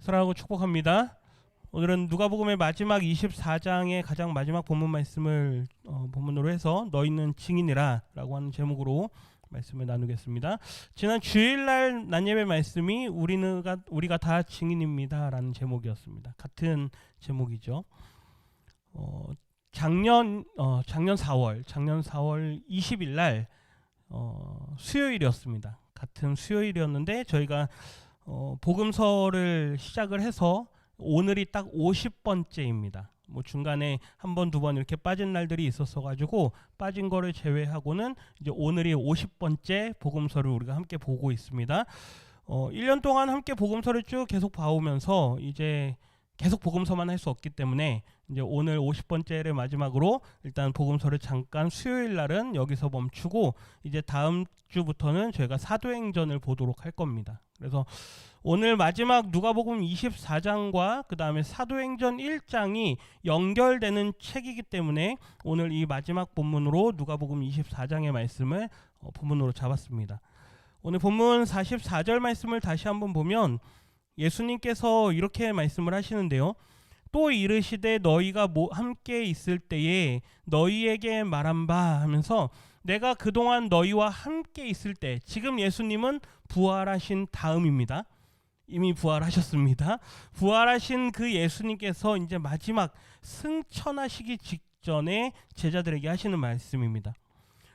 사랑하고 축복합니다. 오늘은 누가복음의 마지막 24장의 가장 마지막 본문 말씀을 본문으로 해서 너 있는 증인이라 라고 하는 제목으로 말씀을 나누겠습니다. 지난 주일날 난예배 말씀이 우리가 다 증인입니다 라는 제목이었습니다. 같은 제목이죠. 작년 4월 20일 날 수요일이었습니다. 같은 수요일이었는데 저희가 복음서를 시작을 해서 오늘이 딱 50번째입니다. 뭐 중간에 한 번, 두 번 이렇게 빠진 날들이 있었어 가지고 빠진 거를 제외하고는 이제 오늘이 50번째 복음서를 우리가 함께 보고 있습니다. 1년 동안 함께 복음서를 쭉 계속 봐오면서 이제 계속 복음서만 할 수 없기 때문에 이제 오늘 50번째를 마지막으로 일단 복음서를 잠깐 수요일 날은 여기서 멈추고 이제 다음 주부터는 저희가 사도행전을 보도록 할 겁니다. 그래서 오늘 마지막 누가복음 24장과 그 다음에 사도행전 1장이 연결되는 책이기 때문에 오늘 이 마지막 본문으로 누가복음 24장의 말씀을 본문으로 잡았습니다. 오늘 본문 44절 말씀을 다시 한번 보면 예수님께서 이렇게 말씀을 하시는데요. 또 이르시되 너희가 함께 있을 때에 너희에게 말한 바 하면서 내가 그동안 너희와 함께 있을 때, 지금 예수님은 부활하신 다음입니다. 이미 부활하셨습니다. 부활하신 그 예수님께서 이제 마지막 승천하시기 직전에 제자들에게 하시는 말씀입니다.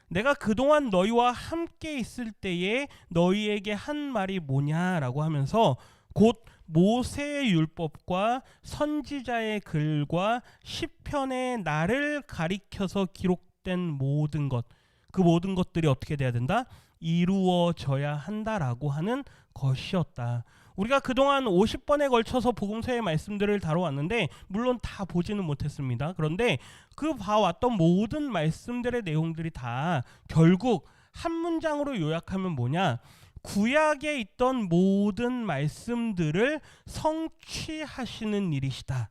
내가 그동안 너희와 함께 있을 때에 너희에게 한 말이 뭐냐라고 하면서 곧 모세의 율법과 선지자의 글과 시편의 나를 가리켜서 기록된 모든 것, 그 모든 것들이 어떻게 돼야 된다? 이루어져야 한다라고 하는 것이었다. 우리가 그동안 50번에 걸쳐서 복음서의 말씀들을 다뤄왔는데 물론 다 보지는 못했습니다. 그런데 그 봐왔던 모든 말씀들의 내용들이 다 결국 한 문장으로 요약하면 뭐냐? 구약에 있던 모든 말씀들을 성취하시는 일이시다.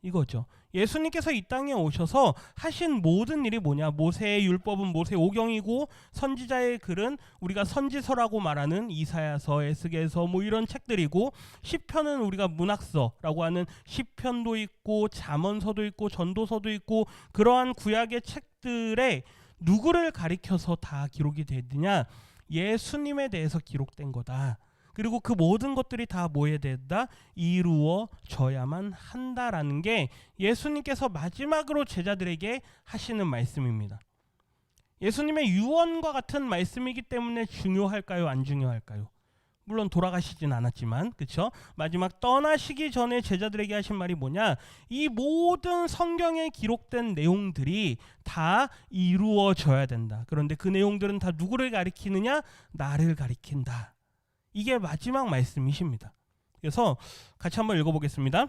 이거죠. 예수님께서 이 땅에 오셔서 하신 모든 일이 뭐냐? 모세의 율법은 모세 오경이고 선지자의 글은 우리가 선지서라고 말하는 이사야서, 에스겔서 뭐 이런 책들이고 시편은 우리가 문학서라고 하는 시편도 있고 잠언서도 있고 전도서도 있고 그러한 구약의 책들에 누구를 가리켜서 다 기록이 되느냐? 예수님에 대해서 기록된 거다. 그리고 그 모든 것들이 다 뭐에 된다? 이루어져야만 한다라는 게 예수님께서 마지막으로 제자들에게 하시는 말씀입니다. 예수님의 유언과 같은 말씀이기 때문에 중요할까요? 안 중요할까요? 물론 돌아가시진 않았지만, 그렇죠? 마지막 떠나시기 전에 제자들에게 하신 말이 뭐냐? 이 모든 성경에 기록된 내용들이 다 이루어져야 된다. 그런데 그 내용들은 다 누구를 가리키느냐? 나를 가리킨다. 이게 마지막 말씀이십니다. 그래서 같이 한번 읽어보겠습니다.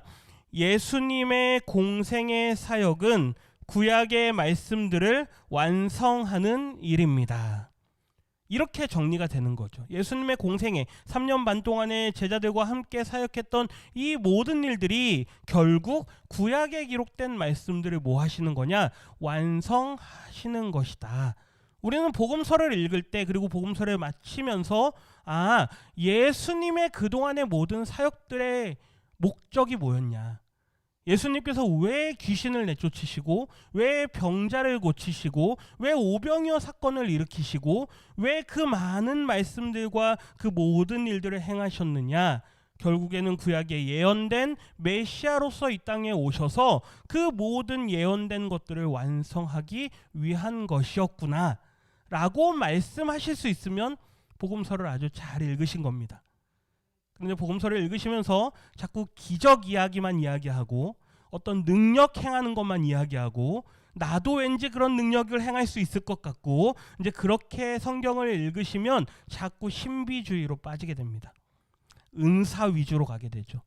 예수님의 공생의 사역은 구약의 말씀들을 완성하는 일입니다. 이렇게 정리가 되는 거죠. 예수님의 공생애 3년 반 동안에 제자들과 함께 사역했던 이 모든 일들이 결국 구약에 기록된 말씀들을 뭐 하시는 거냐? 완성하시는 것이다. 우리는 복음서를 읽을 때 그리고 복음서를 마치면서 예수님의 그동안의 모든 사역들의 목적이 뭐였냐? 예수님께서 왜 귀신을 내쫓으시고 왜 병자를 고치시고 왜 오병이어 사건을 일으키시고 왜 그 많은 말씀들과 그 모든 일들을 행하셨느냐? 결국에는 구약에 예언된 메시아로서 이 땅에 오셔서 그 모든 예언된 것들을 완성하기 위한 것이었구나 라고 말씀하실 수 있으면 복음서를 아주 잘 읽으신 겁니다. 그런데 복음서를 읽으시면서 자꾸 기적 이야기만 이야기하고 어떤 능력 행하는 것만 이야기하고 나도 왠지 그런 능력을 행할 수 있을 것 같고 이제 그렇게 성경을 읽으시면 자꾸 신비주의로 빠지게 됩니다. 은사 위주로 가게 되죠.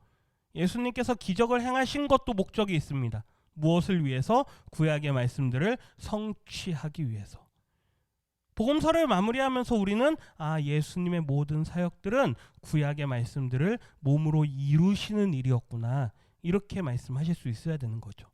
예수님께서 기적을 행하신 것도 목적이 있습니다. 무엇을 위해서? 구약의 말씀들을 성취하기 위해서. 복음서를 마무리하면서 우리는 예수님의 모든 사역들은 구약의 말씀들을 몸으로 이루시는 일이었구나. 이렇게 말씀하실 수 있어야 되는 거죠.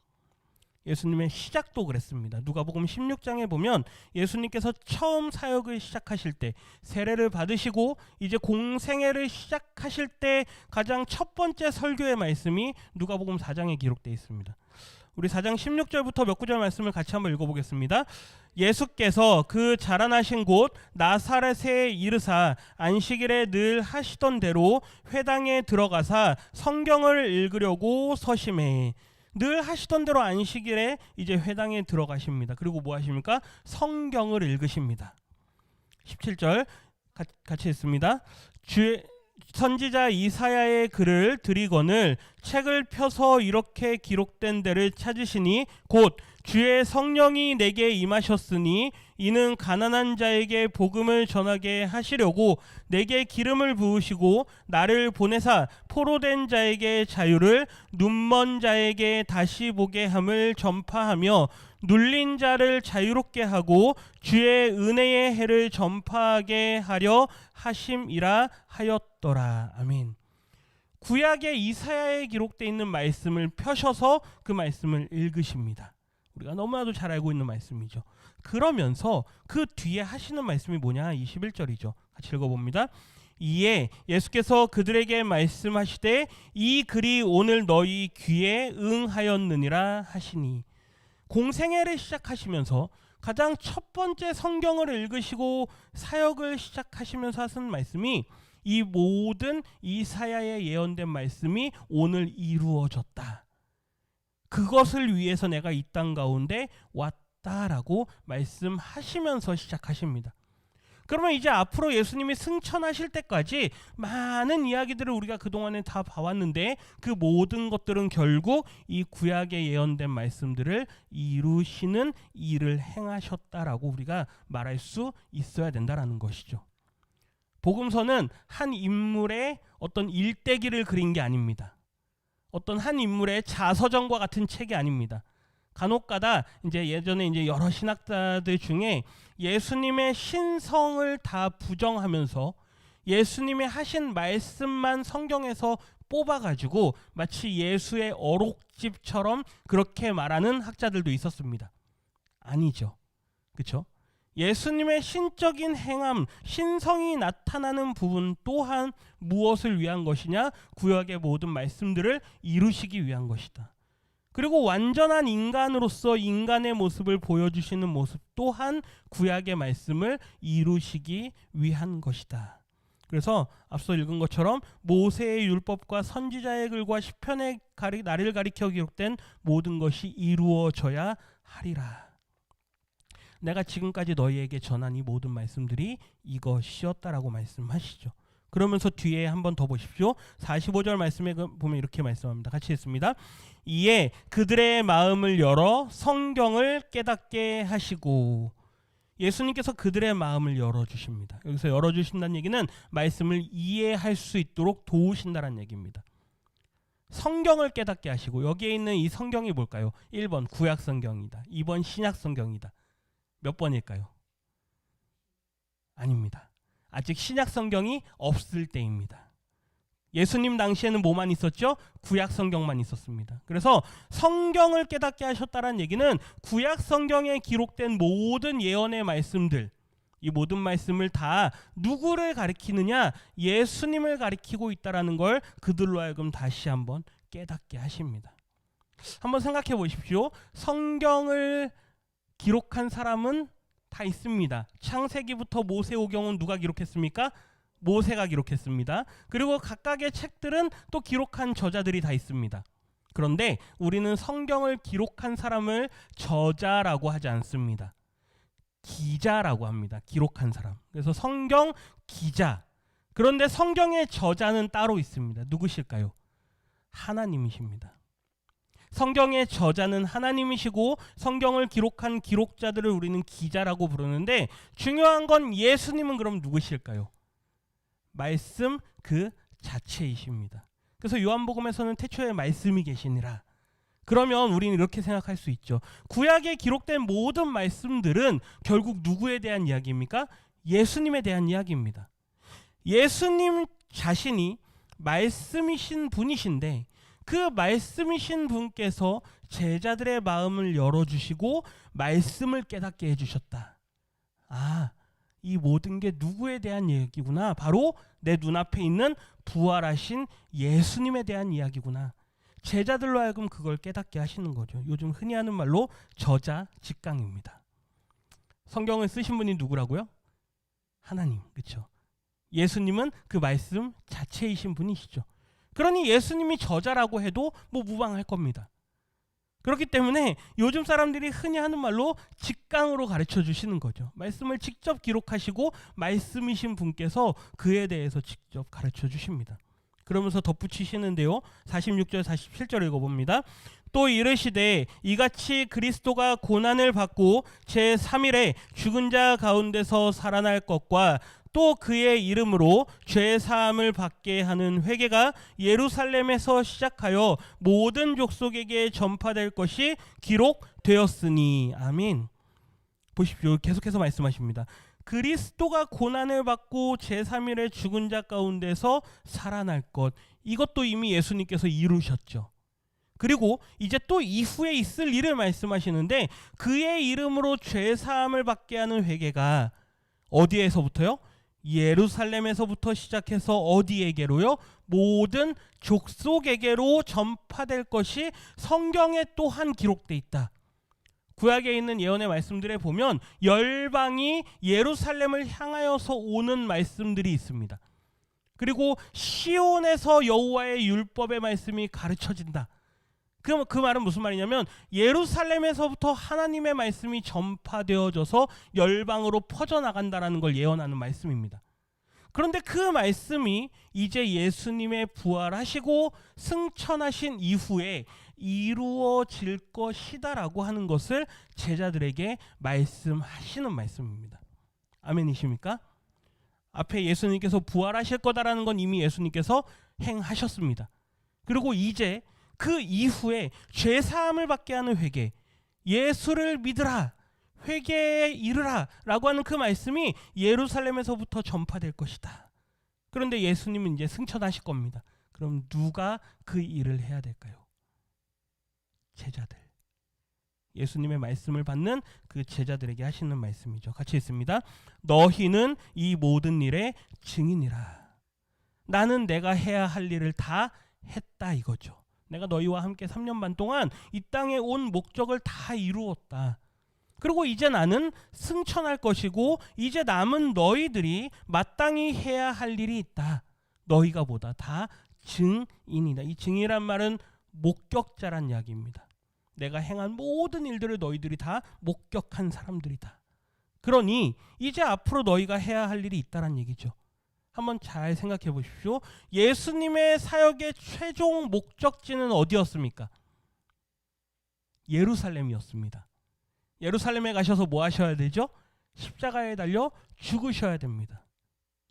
예수님의 시작도 그랬습니다. 누가복음 16장에 보면 예수님께서 처음 사역을 시작하실 때, 세례를 받으시고 이제 공생애를 시작하실 때 가장 첫 번째 설교의 말씀이 누가복음 4장에 기록되어 있습니다. 우리 4장 16절부터 몇 구절 말씀을 같이 한번 읽어보겠습니다. 예수께서 그 자라나신 곳 나사렛에 이르사 안식일에 늘 하시던 대로 회당에 들어가사 성경을 읽으려고 서심해. 늘 하시던 대로 안식일에 이제 회당에 들어가십니다. 그리고 뭐 하십니까? 성경을 읽으십니다. 17절 같이 읽습니다. 선지자 이사야의 글을 들이거늘 책을 펴서 이렇게 기록된 데를 찾으시니 곧 주의 성령이 내게 임하셨으니 이는 가난한 자에게 복음을 전하게 하시려고 내게 기름을 부으시고 나를 보내사 포로된 자에게 자유를 눈먼 자에게 다시 보게 함을 전파하며 눌린 자를 자유롭게 하고 주의 은혜의 해를 전파하게 하려 하심이라 하였더라. 아멘. 구약의 이사야에 기록되어 있는 말씀을 펴셔서 그 말씀을 읽으십니다. 우리가 너무나도 잘 알고 있는 말씀이죠. 그러면서 그 뒤에 하시는 말씀이 뭐냐? 21절이죠. 같이 읽어봅니다. 이에 예수께서 그들에게 말씀하시되 이 글이 오늘 너희 귀에 응하였느니라 하시니, 공생애를 시작하시면서 가장 첫 번째 성경을 읽으시고 사역을 시작하시면서 하신 말씀이 이 모든 이사야의 예언된 말씀이 오늘 이루어졌다. 그것을 위해서 내가 이 땅 가운데 왔다라고 말씀하시면서 시작하십니다. 그러면 이제 앞으로 예수님이 승천하실 때까지 많은 이야기들을 우리가 그동안에 다 봐왔는데 그 모든 것들은 결국 이 구약에 예언된 말씀들을 이루시는 일을 행하셨다라고 우리가 말할 수 있어야 된다라는 것이죠. 복음서는 한 인물의 어떤 일대기를 그린 게 아닙니다. 어떤 한 인물의 자서전과 같은 책이 아닙니다. 간혹가다 이제 예전에 이제 여러 신학자들 중에 예수님의 신성을 다 부정하면서 예수님이 하신 말씀만 성경에서 뽑아가지고 마치 예수의 어록집처럼 그렇게 말하는 학자들도 있었습니다. 아니죠. 그렇죠? 예수님의 신적인 행함, 신성이 나타나는 부분 또한 무엇을 위한 것이냐? 구약의 모든 말씀들을 이루시기 위한 것이다. 그리고 완전한 인간으로서 인간의 모습을 보여주시는 모습 또한 구약의 말씀을 이루시기 위한 것이다. 그래서 앞서 읽은 것처럼 모세의 율법과 선지자의 글과 시편의 나를 가리켜 기록된 모든 것이 이루어져야 하리라. 내가 지금까지 너희에게 전한 이 모든 말씀들이 이것이었다라고 말씀하시죠. 그러면서 뒤에 한번 더 보십시오. 45절 말씀에 보면 이렇게 말씀합니다. 같이 읽습니다. 이에 그들의 마음을 열어 성경을 깨닫게 하시고, 예수님께서 그들의 마음을 열어주십니다. 여기서 열어주신다는 얘기는 말씀을 이해할 수 있도록 도우신다는 얘기입니다. 성경을 깨닫게 하시고, 여기에 있는 이 성경이 뭘까요? 1번 구약 성경이다. 2번 신약 성경이다. 몇 번일까요? 아닙니다. 아직 신약 성경이 없을 때입니다. 예수님 당시에는 뭐만 있었죠? 구약 성경만 있었습니다. 그래서 성경을 깨닫게 하셨다는 얘기는 구약 성경에 기록된 모든 예언의 말씀들, 이 모든 말씀을 다 누구를 가리키느냐? 예수님을 가리키고 있다는 걸 그들로 하여금 다시 한번 깨닫게 하십니다. 한번 생각해 보십시오. 성경을 기록한 사람은 다 있습니다. 창세기부터 모세오경은 누가 기록했습니까? 모세가 기록했습니다. 그리고 각각의 책들은 또 기록한 저자들이 다 있습니다. 그런데 우리는 성경을 기록한 사람을 저자라고 하지 않습니다. 기자라고 합니다. 기록한 사람. 그래서 성경 기자. 그런데 성경의 저자는 따로 있습니다. 누구실까요? 하나님이십니다. 성경의 저자는 하나님이시고 성경을 기록한 기록자들을 우리는 기자라고 부르는데, 중요한 건 예수님은 그럼 누구실까요? 말씀 그 자체이십니다. 그래서 요한복음에서는 태초에 말씀이 계시니라. 그러면 우리는 이렇게 생각할 수 있죠. 구약에 기록된 모든 말씀들은 결국 누구에 대한 이야기입니까? 예수님에 대한 이야기입니다. 예수님 자신이 말씀이신 분이신데 그 말씀이신 분께서 제자들의 마음을 열어주시고 말씀을 깨닫게 해주셨다. 아, 이 모든 게 누구에 대한 얘기구나. 바로 내 눈앞에 있는 부활하신 예수님에 대한 이야기구나. 제자들로 하여금 그걸 깨닫게 하시는 거죠. 요즘 흔히 하는 말로 저자직강입니다. 성경을 쓰신 분이 누구라고요? 하나님, 그렇죠? 예수님은 그 말씀 자체이신 분이시죠. 그러니 예수님이 저자라고 해도 뭐 무방할 겁니다. 그렇기 때문에 요즘 사람들이 흔히 하는 말로 직강으로 가르쳐 주시는 거죠. 말씀을 직접 기록하시고 말씀이신 분께서 그에 대해서 직접 가르쳐 주십니다. 그러면서 덧붙이시는데요. 46절 47절 읽어봅니다. 또 이르시되 이같이 그리스도가 고난을 받고 제3일에 죽은 자 가운데서 살아날 것과 또 그의 이름으로 죄 사함을 받게 하는 회개가 예루살렘에서 시작하여 모든 족속에게 전파될 것이 기록되었으니. 아멘. 보십시오. 계속해서 말씀하십니다. 그리스도가 고난을 받고 제3일에 죽은 자 가운데서 살아날 것, 이것도 이미 예수님께서 이루셨죠. 그리고 이제 또 이후에 있을 일을 말씀하시는데 그의 이름으로 죄 사함을 받게 하는 회개가 어디에서부터요? 예루살렘에서부터 시작해서 어디에게로요? 모든 족속에게로 전파될 것이 성경에 또한 기록돼 있다. 구약에 있는 예언의 말씀들에 보면 열방이 예루살렘을 향하여서 오는 말씀들이 있습니다. 그리고 시온에서 여호와의 율법의 말씀이 가르쳐진다. 그 말은 무슨 말이냐면 예루살렘에서부터 하나님의 말씀이 전파되어져서 열방으로 퍼져나간다라는 걸 예언하는 말씀입니다. 그런데 그 말씀이 이제 예수님의 부활하시고 승천하신 이후에 이루어질 것이다라고 하는 것을 제자들에게 말씀하시는 말씀입니다. 아멘이십니까? 앞에 예수님께서 부활하실 거다라는 건 이미 예수님께서 행하셨습니다. 그리고 이제 그 이후에 죄사함을 받게 하는 회개, 예수를 믿으라, 회개에 이르라 라고 하는 그 말씀이 예루살렘에서부터 전파될 것이다. 그런데 예수님은 이제 승천하실 겁니다. 그럼 누가 그 일을 해야 될까요? 제자들. 예수님의 말씀을 받는 그 제자들에게 하시는 말씀이죠. 같이 읽습니다. 너희는 이 모든 일의 증인이라. 나는 내가 해야 할 일을 다 했다 이거죠. 내가 너희와 함께 3년 반 동안 이 땅에 온 목적을 다 이루었다. 그리고 이제 나는 승천할 것이고 이제 남은 너희들이 마땅히 해야 할 일이 있다. 너희가 보다 다 증인이다. 이 증인이란 말은 목격자란 이야기입니다. 내가 행한 모든 일들을 너희들이 다 목격한 사람들이다. 그러니 이제 앞으로 너희가 해야 할 일이 있다란 얘기죠. 한번 잘 생각해 보십시오. 예수님의 사역의 최종 목적지는 어디였습니까? 예루살렘이었습니다. 예루살렘에 가셔서 뭐 하셔야 되죠? 십자가에 달려 죽으셔야 됩니다.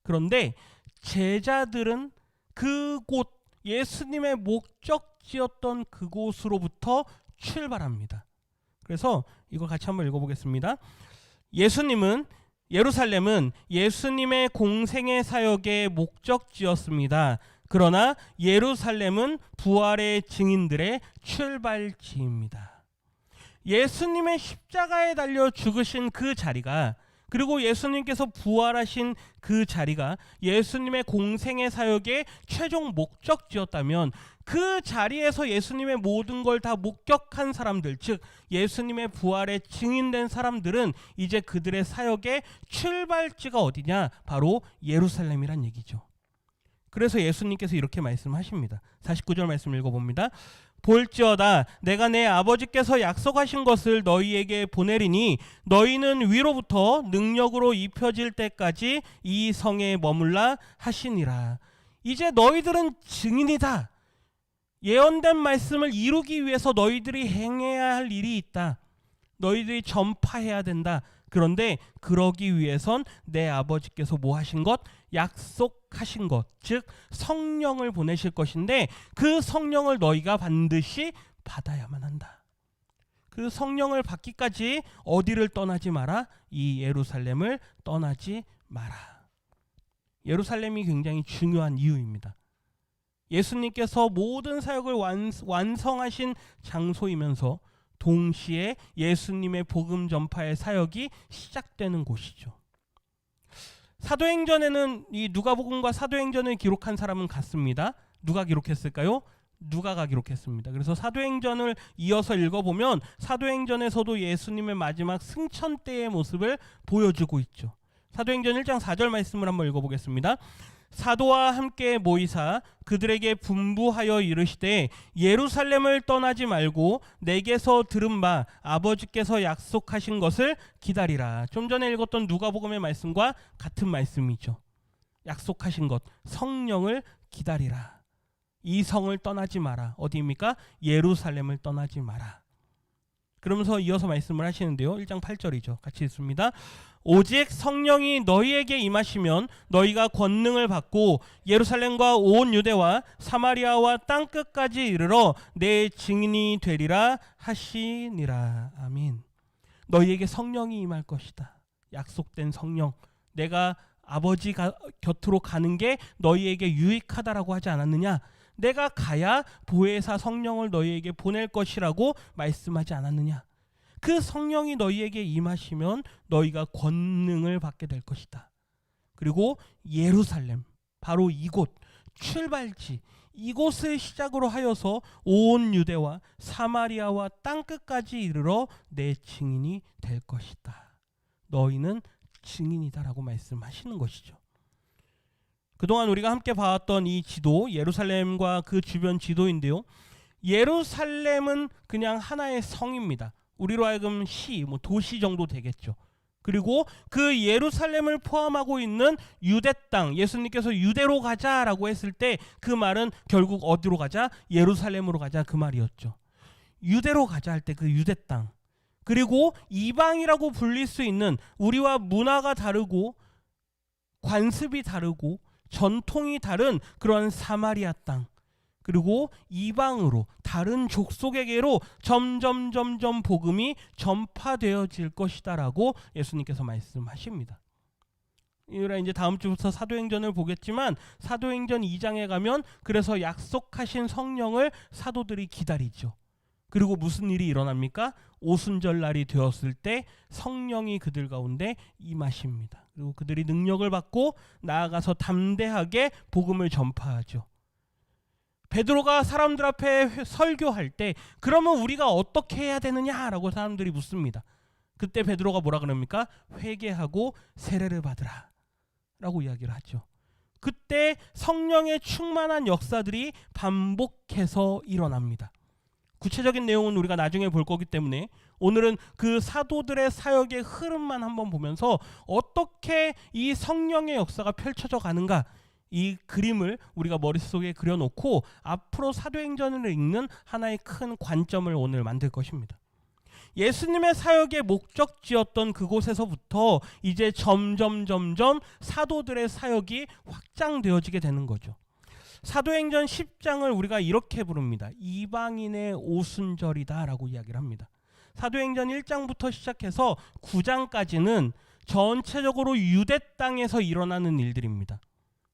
그런데 제자들은 그곳 예수님의 목적지였던 그곳으로부터 출발합니다. 그래서 이거 같이 한번 읽어보겠습니다. 예루살렘은 예수님의 공생의 사역의 목적지였습니다. 그러나 예루살렘은 부활의 증인들의 출발지입니다. 예수님의 십자가에 달려 죽으신 그 자리가, 그리고 예수님께서 부활하신 그 자리가 예수님의 공생의 사역의 최종 목적지였다면 그 자리에서 예수님의 모든 걸 다 목격한 사람들, 즉 예수님의 부활에 증인된 사람들은 이제 그들의 사역의 출발지가 어디냐? 바로 예루살렘이란 얘기죠. 그래서 예수님께서 이렇게 말씀하십니다. 49절 말씀 읽어봅니다. 볼지어다 내가 내 아버지께서 약속하신 것을 너희에게 보내리니 너희는 위로부터 능력으로 입혀질 때까지 이 성에 머물라 하시니라. 이제 너희들은 증인이다. 예언된 말씀을 이루기 위해서 너희들이 행해야 할 일이 있다. 너희들이 전파해야 된다. 그런데 그러기 위해선 내 아버지께서 뭐 하신 것? 약속하신 것, 즉 성령을 보내실 것인데 그 성령을 너희가 반드시 받아야만 한다. 그 성령을 받기까지 어디를 떠나지 마라? 이 예루살렘을 떠나지 마라. 예루살렘이 굉장히 중요한 이유입니다. 예수님께서 모든 사역을 완성하신 장소이면서 동시에 예수님의 복음 전파의 사역이 시작되는 곳이죠. 사도행전에는 이 누가복음과 사도행전을 기록한 사람은 같습니다. 누가 기록했을까요? 누가가 기록했습니다. 그래서 사도행전을 이어서 읽어보면 사도행전에서도 예수님의 마지막 승천 때의 모습을 보여주고 있죠. 사도행전 1장 4절 말씀을 한번 읽어보겠습니다. 사도와 함께 모이사 그들에게 분부하여 이르시되 예루살렘을 떠나지 말고 내게서 들은 바 아버지께서 약속하신 것을 기다리라. 좀 전에 읽었던 누가복음의 말씀과 같은 말씀이죠. 약속하신 것, 성령을 기다리라. 이 성을 떠나지 마라. 어디입니까? 예루살렘을 떠나지 마라. 그러면서 이어서 말씀을 하시는데요. 1장 8절이죠. 같이 읽습니다. 오직 성령이 너희에게 임하시면 너희가 권능을 받고 예루살렘과 온 유대와 사마리아와 땅끝까지 이르러 내 증인이 되리라 하시니라. 아멘. 너희에게 성령이 임할 것이다. 약속된 성령. 내가 아버지 곁으로 가는 게 너희에게 유익하다라고 하지 않았느냐? 내가 가야 보혜사 성령을 너희에게 보낼 것이라고 말씀하지 않았느냐? 그 성령이 너희에게 임하시면 너희가 권능을 받게 될 것이다. 그리고 예루살렘, 바로 이곳, 출발지, 이곳을 시작으로 하여서 온 유대와 사마리아와 땅끝까지 이르러 내 증인이 될 것이다. 너희는 증인이다라고 말씀하시는 것이죠. 그동안 우리가 함께 봐왔던 이 지도, 예루살렘과 그 주변 지도인데요. 예루살렘은 그냥 하나의 성입니다. 우리로 하여금 시, 도시 정도 되겠죠. 그리고 그 예루살렘을 포함하고 있는 유대 땅, 예수님께서 유대로 가자라고 했을 때 그 말은 결국 어디로 가자? 예루살렘으로 가자 그 말이었죠. 유대로 가자 할 때 그 유대 땅. 그리고 이방이라고 불릴 수 있는 우리와 문화가 다르고 관습이 다르고 전통이 다른 그런 사마리아 땅. 그리고 이방으로 다른 족속에게로 점점 복음이 전파되어질 것이다라고 예수님께서 말씀하십니다. 이라 이제 다음 주부터 사도행전을 보겠지만 사도행전 2장에 가면 그래서 약속하신 성령을 사도들이 기다리죠. 그리고 무슨 일이 일어납니까? 오순절 날이 되었을 때 성령이 그들 가운데 임하십니다. 그리고 그들이 능력을 받고 나아가서 담대하게 복음을 전파하죠. 베드로가 사람들 앞에 설교할 때 그러면 우리가 어떻게 해야 되느냐라고 사람들이 묻습니다. 그때 베드로가 뭐라 그럽니까? 회개하고 세례를 받으라 라고 이야기를 하죠. 그때 성령의 충만한 역사들이 반복해서 일어납니다. 구체적인 내용은 우리가 나중에 볼 거기 때문에 오늘은 그 사도들의 사역의 흐름만 한번 보면서 어떻게 이 성령의 역사가 펼쳐져 가는가, 이 그림을 우리가 머릿속에 그려놓고 앞으로 사도행전을 읽는 하나의 큰 관점을 오늘 만들 것입니다. 예수님의 사역의 목적지였던 그곳에서부터 이제 점점 사도들의 사역이 확장되어지게 되는 거죠. 사도행전 10장을 우리가 이렇게 부릅니다. 이방인의 오순절이다 라고 이야기를 합니다. 사도행전 1장부터 시작해서 9장까지는 전체적으로 유대 땅에서 일어나는 일들입니다.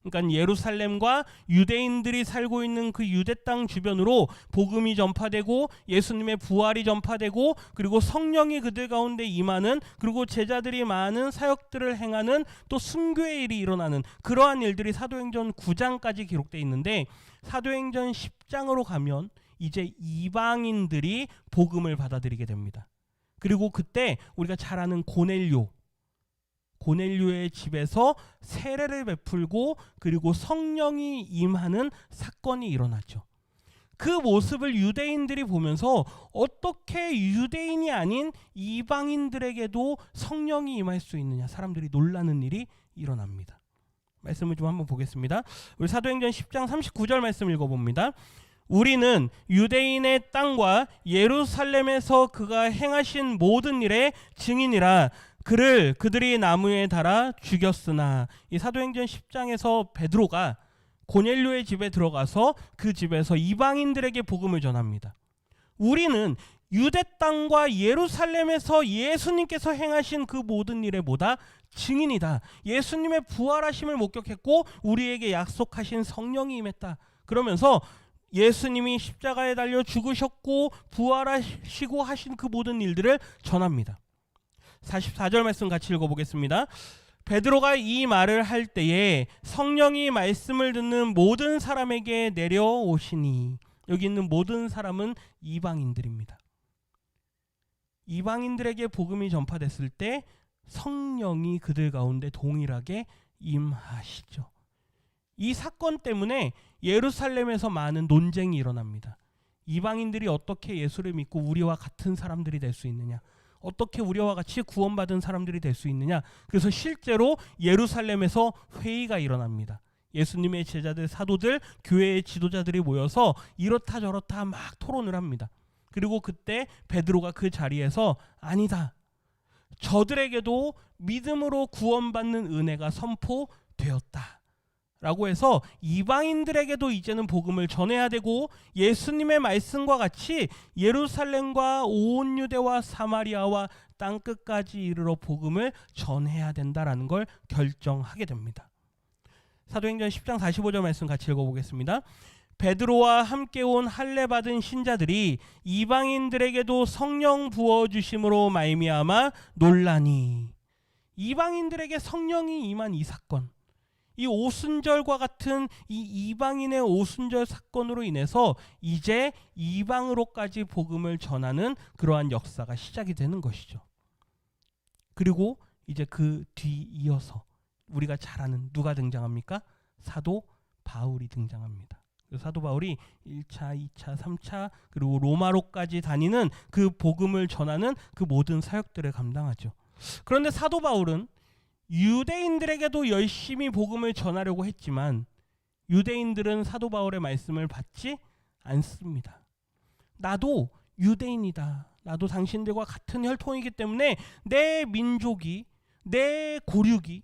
그러니까 예루살렘과 유대인들이 살고 있는 그 유대 땅 주변으로 복음이 전파되고 예수님의 부활이 전파되고 그리고 성령이 그들 가운데 임하는, 그리고 제자들이 많은 사역들을 행하는, 또 순교의 일이 일어나는 그러한 일들이 사도행전 9장까지 기록되어 있는데, 사도행전 10장으로 가면 이제 이방인들이 복음을 받아들이게 됩니다. 그리고 그때 우리가 잘 아는 고넬료의 집에서 세례를 베풀고 그리고 성령이 임하는 사건이 일어나죠. 그 모습을 유대인들이 보면서 어떻게 유대인이 아닌 이방인들에게도 성령이 임할 수 있느냐, 사람들이 놀라는 일이 일어납니다. 말씀을 좀 한번 보겠습니다. 우리 사도행전 10장 39절 말씀 읽어봅니다. 우리는 유대인의 땅과 예루살렘에서 그가 행하신 모든 일의 증인이라. 그를 그들이 나무에 달아 죽였으나. 이 사도행전 10장에서 베드로가 고넬료의 집에 들어가서 그 집에서 이방인들에게 복음을 전합니다. 우리는 유대 땅과 예루살렘에서 예수님께서 행하신 그 모든 일에 뭐다? 증인이다. 예수님의 부활하심을 목격했고 우리에게 약속하신 성령이 임했다. 그러면서 예수님이 십자가에 달려 죽으셨고 부활하시고 하신 그 모든 일들을 전합니다. 44절 말씀 같이 읽어보겠습니다. 베드로가 이 말을 할 때에 성령이 말씀을 듣는 모든 사람에게 내려오시니, 여기 있는 모든 사람은 이방인들입니다. 이방인들에게 복음이 전파됐을 때 성령이 그들 가운데 동일하게 임하시죠. 이 사건 때문에 예루살렘에서 많은 논쟁이 일어납니다. 이방인들이 어떻게 예수를 믿고 우리와 같은 사람들이 될 수 있느냐, 어떻게 우리와 같이 구원받은 사람들이 될 수 있느냐. 그래서 실제로 예루살렘에서 회의가 일어납니다. 예수님의 제자들, 사도들, 교회의 지도자들이 모여서 이렇다 저렇다 막 토론을 합니다. 그리고 그때 베드로가 그 자리에서 아니다, 저들에게도 믿음으로 구원받는 은혜가 선포되었다 라고 해서 이방인들에게도 이제는 복음을 전해야 되고, 예수님의 말씀과 같이 예루살렘과 온 유대와 사마리아와 땅끝까지 이르러 복음을 전해야 된다라는 걸 결정하게 됩니다. 사도행전 10장 45절 말씀 같이 읽어보겠습니다. 베드로와 함께 온 할례 받은 신자들이 이방인들에게도 성령 부어주심으로 말미암아 놀라니. 이방인들에게 성령이 임한 이 사건, 이 오순절과 같은 이 이방인의 오순절 사건으로 인해서 이제 이방으로까지 복음을 전하는 그러한 역사가 시작이 되는 것이죠. 그리고 이제 그 뒤이어서 우리가 잘 아는 누가 등장합니까? 사도 바울이 등장합니다. 사도 바울이 1차, 2차, 3차 그리고 로마로까지 다니는 그 복음을 전하는 그 모든 사역들을 감당하죠. 그런데 사도 바울은 유대인들에게도 열심히 복음을 전하려고 했지만 유대인들은 사도 바울의 말씀을 받지 않습니다. 나도 유대인이다, 나도 당신들과 같은 혈통이기 때문에 내 민족이, 내 고륙이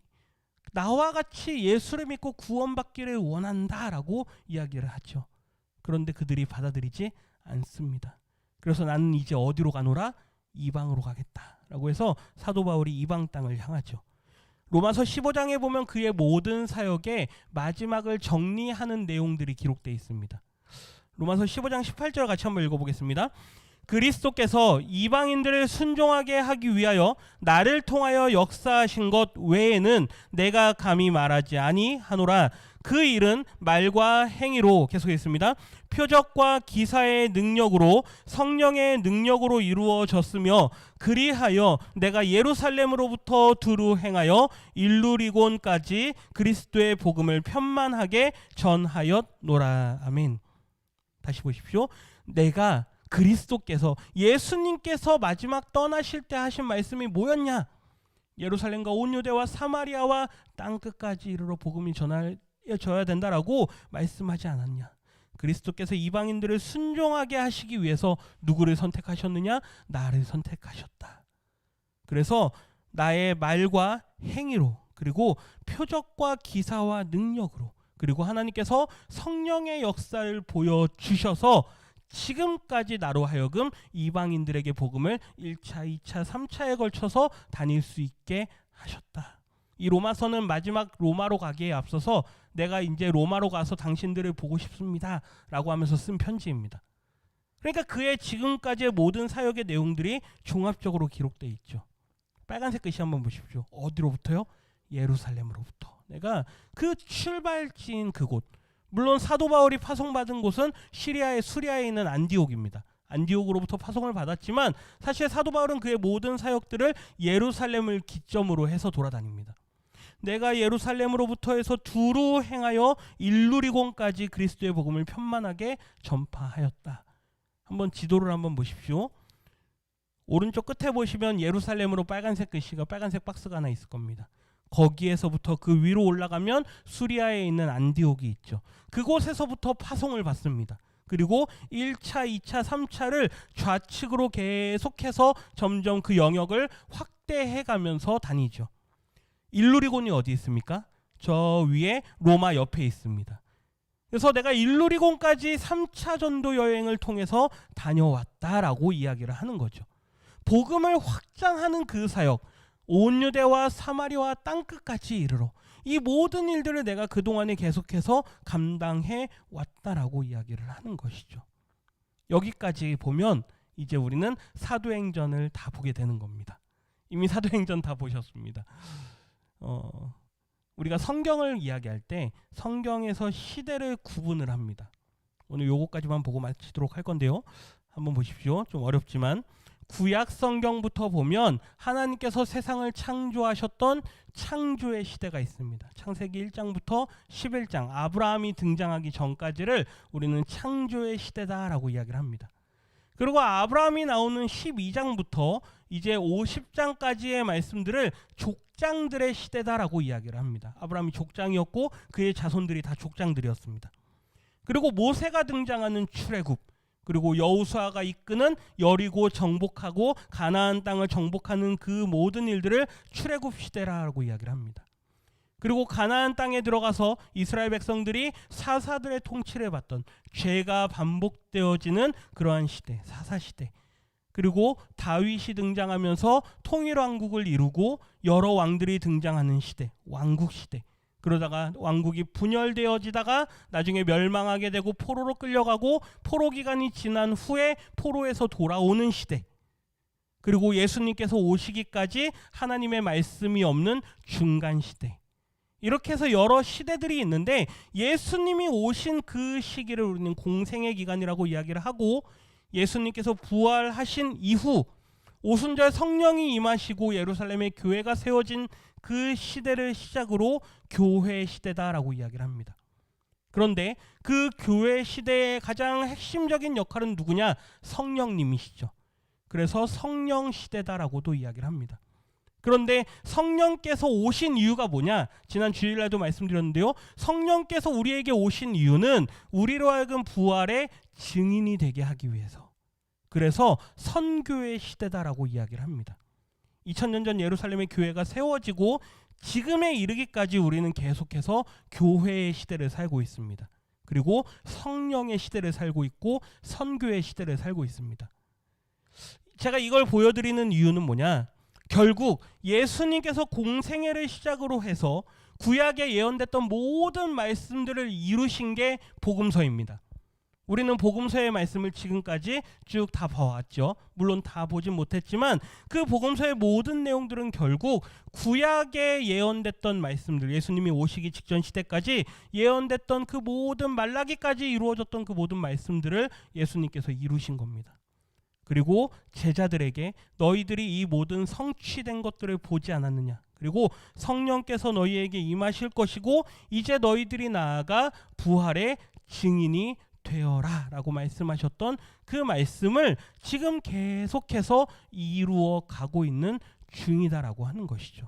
나와 같이 예수를 믿고 구원받기를 원한다라고 이야기를 하죠. 그런데 그들이 받아들이지 않습니다. 그래서 나는 이제 어디로 가노라? 이방으로 가겠다라고 해서 사도 바울이 이방 땅을 향하죠. 로마서 15장에 보면 그의 모든 사역의 마지막을 정리하는 내용들이 기록되어 있습니다. 로마서 15장 18절 같이 한번 읽어보겠습니다. 그리스도께서 이방인들을 순종하게 하기 위하여 나를 통하여 역사하신 것 외에는 내가 감히 말하지 아니하노라. 그 일은 말과 행위로, 계속했습니다. 표적과 기사의 능력으로, 성령의 능력으로 이루어졌으며 그리하여 내가 예루살렘으로부터 두루 행하여 일루리곤까지 그리스도의 복음을 편만하게 전하였노라. 아멘. 다시 보십시오. 내가 그리스도께서, 예수님께서 마지막 떠나실 때 하신 말씀이 뭐였냐? 예루살렘과 온 유대와 사마리아와 땅끝까지 이르러 복음이 전해져야 된다라고 말씀하지 않았냐? 그리스도께서 이방인들을 순종하게 하시기 위해서 누구를 선택하셨느냐? 나를 선택하셨다. 그래서 나의 말과 행위로, 그리고 표적과 기사와 능력으로, 그리고 하나님께서 성령의 역사를 보여주셔서 지금까지 나로 하여금 이방인들에게 복음을 1차, 2차, 3차에 걸쳐서 다닐 수 있게 하셨다. 이 로마서는 마지막 로마로 가기에 앞서서 내가 이제 로마로 가서 당신들을 보고 싶습니다 라고 하면서 쓴 편지입니다. 그러니까 그의 지금까지의 모든 사역의 내용들이 종합적으로 기록되어 있죠. 빨간색 글씨 한번 보십시오. 어디로부터요? 예루살렘으로부터. 내가 그 출발지인 그곳, 물론 사도 바울이 파송받은 곳은 시리아의 수리아에 있는 안디옥입니다. 안디옥으로부터 파송을 받았지만 사실 사도 바울은 그의 모든 사역들을 예루살렘을 기점으로 해서 돌아다닙니다. 내가 예루살렘으로부터 해서 두루 행하여 일루리곤까지 그리스도의 복음을 편만하게 전파하였다. 한번 지도를 한번 보십시오. 오른쪽 끝에 보시면 예루살렘으로 빨간색 글씨가, 빨간색 박스가 하나 있을 겁니다. 거기에서부터 그 위로 올라가면 수리아에 있는 안디옥이 있죠. 그곳에서부터 파송을 받습니다. 그리고 1차, 2차, 3차를 좌측으로 계속해서 점점 그 영역을 확대해 가면서 다니죠. 일루리곤이 어디 있습니까? 저 위에 로마 옆에 있습니다. 그래서 내가 일루리곤까지 3차 전도 여행을 통해서 다녀왔다라고 이야기를 하는 거죠. 복음을 확장하는 그 사역, 온 유대와 사마리아와 땅끝까지 이르러 이 모든 일들을 내가 그동안에 계속해서 감당해 왔다라고 이야기를 하는 것이죠. 여기까지 보면 이제 우리는 사도행전을 다 보게 되는 겁니다. 이미 사도행전 다 보셨습니다. 우리가 성경을 이야기할 때 성경에서 시대를 구분을 합니다. 오늘 요거까지만 보고 마치도록 할 건데요. 한번 보십시오. 좀 어렵지만 구약 성경부터 보면 하나님께서 세상을 창조하셨던 창조의 시대가 있습니다. 창세기 1장부터 11장 아브라함이 등장하기 전까지를 우리는 창조의 시대다라고 이야기를 합니다. 그리고 아브라함이 나오는 12장부터 이제 50장까지의 말씀들을 족장들의 시대다라고 이야기를 합니다. 아브라함이 족장이었고 그의 자손들이 다 족장들이었습니다. 그리고 모세가 등장하는 출애굽, 그리고 여호수아가 이끄는 여리고 정복하고 가나안 땅을 정복하는 그 모든 일들을 출애굽 시대라고 이야기를 합니다. 그리고 가나안 땅에 들어가서 이스라엘 백성들이 사사들의 통치를 받던 죄가 반복되어지는 그러한 시대, 사사시대. 그리고 다윗이 등장하면서 통일왕국을 이루고 여러 왕들이 등장하는 시대, 왕국시대. 그러다가 왕국이 분열되어지다가 나중에 멸망하게 되고 포로로 끌려가고 포로 기간이 지난 후에 포로에서 돌아오는 시대. 그리고 예수님께서 오시기까지 하나님의 말씀이 없는 중간 시대. 이렇게 해서 여러 시대들이 있는데 예수님이 오신 그 시기를 우리는 공생의 기간이라고 이야기를 하고 예수님께서 부활하신 이후 오순절 성령이 임하시고 예루살렘에 교회가 세워진 그 시대를 시작으로 교회 시대다라고 이야기를 합니다. 그런데 그 교회 시대의 가장 핵심적인 역할은 누구냐? 성령님이시죠. 그래서 성령 시대다라고도 이야기를 합니다. 그런데 성령께서 오신 이유가 뭐냐? 지난 주일날도 말씀드렸는데요. 성령께서 우리에게 오신 이유는 우리로 하여금 부활의 증인이 되게 하기 위해서. 그래서 선교의 시대다라고 이야기를 합니다. 2000년 전 예루살렘의 교회가 세워지고 지금에 이르기까지 우리는 계속해서 교회의 시대를 살고 있습니다. 그리고 성령의 시대를 살고 있고 선교의 시대를 살고 있습니다. 제가 이걸 보여드리는 이유는 뭐냐? 결국 예수님께서 공생애를 시작으로 해서 구약에 예언됐던 모든 말씀들을 이루신 게 복음서입니다. 우리는 복음서의 말씀을 지금까지 쭉 다 봐왔죠. 물론 다 보진 못했지만 그 복음서의 모든 내용들은 결국 구약에 예언됐던 말씀들, 예수님이 오시기 직전 시대까지 예언됐던 그 모든 말라기까지 이루어졌던 그 모든 말씀들을 예수님께서 이루신 겁니다. 그리고 제자들에게 너희들이 이 모든 성취된 것들을 보지 않았느냐? 그리고 성령께서 너희에게 임하실 것이고 이제 너희들이 나아가 부활의 증인이 되어라 라고 말씀하셨던 그 말씀을 지금 계속해서 이루어 가고 있는 중이다라고 하는 것이죠.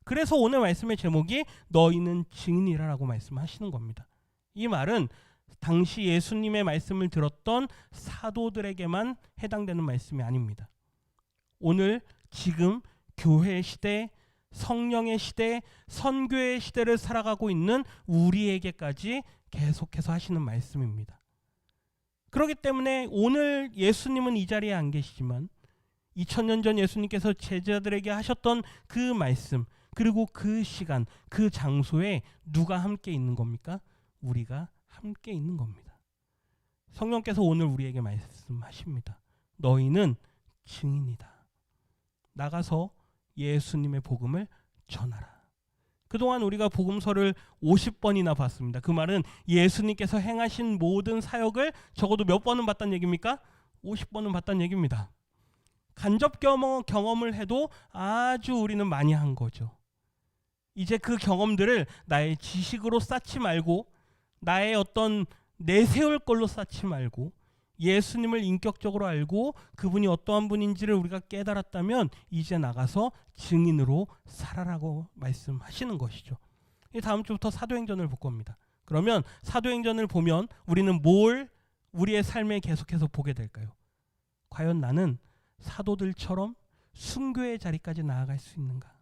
그래서 오늘 말씀의 제목이 너희는 증인이라 라고 말씀하시는 겁니다. 이 말은 당시 예수님의 말씀을 들었던 사도들에게만 해당되는 말씀이 아닙니다. 오늘 지금 교회의 시대, 성령의 시대, 선교의 시대를 살아가고 있는 우리에게까지 계속해서 하시는 말씀입니다. 그렇기 때문에 오늘 예수님은 이 자리에 안 계시지만 2000년 전 예수님께서 제자들에게 하셨던 그 말씀, 그리고 그 시간, 그 장소에 누가 함께 있는 겁니까? 우리가 함께 있는 겁니다. 성령께서 오늘 우리에게 말씀하십니다. 너희는 증인이다. 나가서 예수님의 복음을 전하라. 그동안 우리가 복음서를 50번이나 봤습니다. 그 말은 예수님께서 행하신 모든 사역을 적어도 몇 번은 봤다는 얘기입니까? 50번은 봤다는 얘기입니다. 간접 경험을 해도 아주 우리는 많이 한 거죠. 이제 그 경험들을 나의 지식으로 쌓지 말고 나의 어떤 내세울 걸로 쌓지 말고 예수님을 인격적으로 알고 그분이 어떠한 분인지를 우리가 깨달았다면 이제 나가서 증인으로 살아라고 말씀하시는 것이죠. 다음 주부터 사도행전을 볼 겁니다. 그러면 사도행전을 보면 우리는 뭘 우리의 삶에 계속해서 보게 될까요? 과연 나는 사도들처럼 순교의 자리까지 나아갈 수 있는가?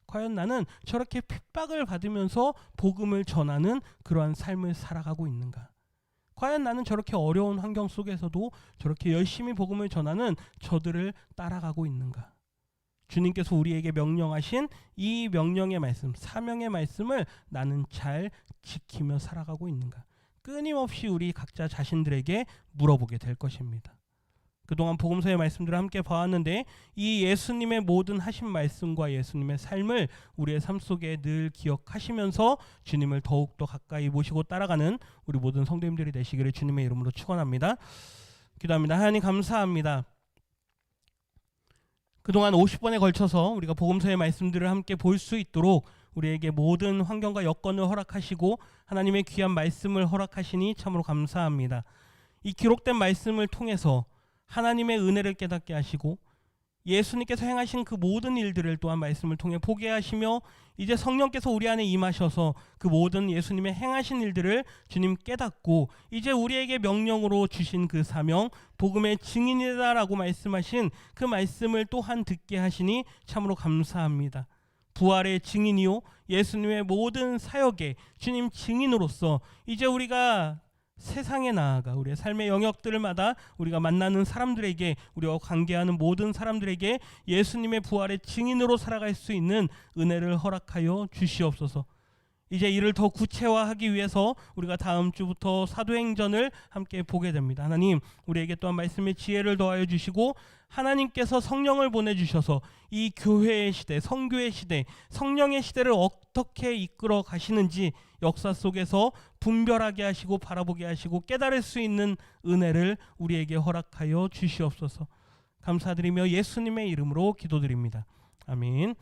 과연 나는 저렇게 핍박을 받으면서 복음을 전하는 그러한 삶을 살아가고 있는가? 과연 나는 저렇게 어려운 환경 속에서도 저렇게 열심히 복음을 전하는 저들을 따라가고 있는가? 주님께서 우리에게 명령하신 이 명령의 말씀, 사명의 말씀을 나는 잘 지키며 살아가고 있는가? 끊임없이 우리 각자 자신들에게 물어보게 될 것입니다. 그동안 복음서의 말씀들을 함께 봐왔는데 이 예수님의 모든 하신 말씀과 예수님의 삶을 우리의 삶 속에 늘 기억하시면서 주님을 더욱더 가까이 모시고 따라가는 우리 모든 성도님들이 되시기를 주님의 이름으로 축원합니다. 기도합니다. 하나님 감사합니다. 그동안 50번에 걸쳐서 우리가 복음서의 말씀들을 함께 볼 수 있도록 우리에게 모든 환경과 여건을 허락하시고 하나님의 귀한 말씀을 허락하시니 참으로 감사합니다. 이 기록된 말씀을 통해서 하나님의 은혜를 깨닫게 하시고 예수님께서 행하신 그 모든 일들을 또한 말씀을 통해 보게 하시며 이제 성령께서 우리 안에 임하셔서 그 모든 예수님의 행하신 일들을 주님 깨닫고 이제 우리에게 명령으로 주신 그 사명 복음의 증인이다라고 말씀하신 그 말씀을 또한 듣게 하시니 참으로 감사합니다. 부활의 증인이요 예수님의 모든 사역의 주님 증인으로서 이제 우리가 세상에 나아가 우리의 삶의 영역들마다 우리가 만나는 사람들에게 우리와 관계하는 모든 사람들에게 예수님의 부활의 증인으로 살아갈 수 있는 은혜를 허락하여 주시옵소서. 이제 이를 더 구체화하기 위해서 우리가 다음 주부터 사도행전을 함께 보게 됩니다. 하나님 우리에게 또한 말씀의 지혜를 더하여 주시고 하나님께서 성령을 보내주셔서 이 교회의 시대, 성교의 시대, 성령의 시대를 어떻게 이끌어 가시는지 역사 속에서 분별하게 하시고 바라보게 하시고 깨달을 수 있는 은혜를 우리에게 허락하여 주시옵소서. 감사드리며 예수님의 이름으로 기도드립니다. 아멘.